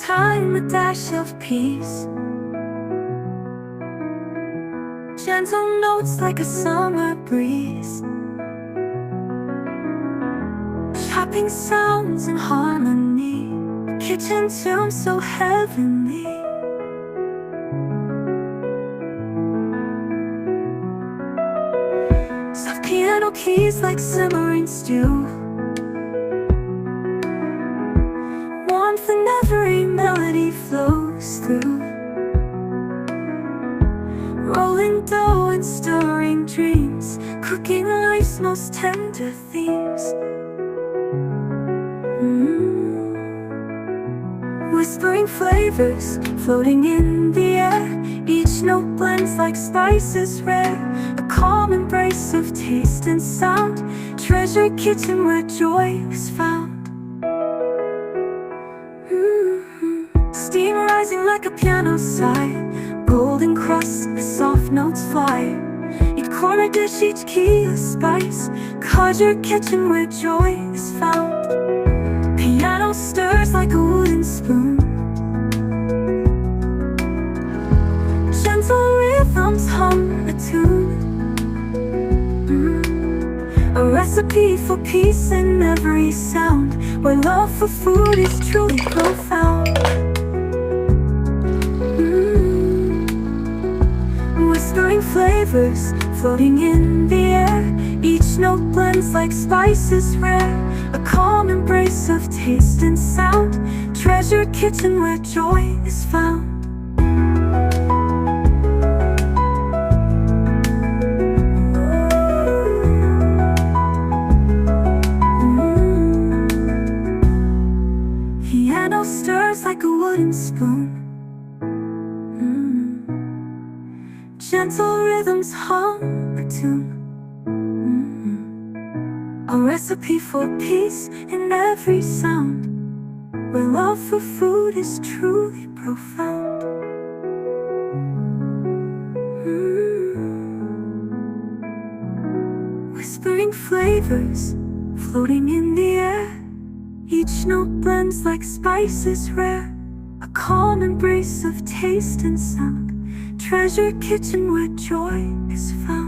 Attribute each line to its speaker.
Speaker 1: time, a dash of peace. Gentle notes like a summer breeze. Chopping sounds in harmony. Kitchen tune so heavenly. Soft piano keys like simmering stew. Warmth in every melody flows through. Rolling dough and stirring dreams. Cooking life's most tender themes. Whispering flavors, floating in the air. Each note blends like spices rare. A calm embrace of taste and sound. Treasure kitchen where joy is found. Steam rising like a piano sigh. Golden crust, the soft notes fly. Each corner dish, each key a spice. Conjure kitchen where joy is found. Piano stirs like a wooden spoon. Gentle rhythms hum a tune. A recipe for peace in every sound. Where love for food is truly profound. Whispering flavors, floating in the air. Each note blends like spices rare. A calm embrace of taste and sound. Treasure kitchen where joy is found. Piano stirs like a wooden spoon. Gentle rhythms hum a tune. A recipe for peace in every sound. Where love for food is truly profound. Whispering flavors, floating in the air. Each note blends like spices rare. A calm embrace of taste and sound. Treasure kitchen where joy is found.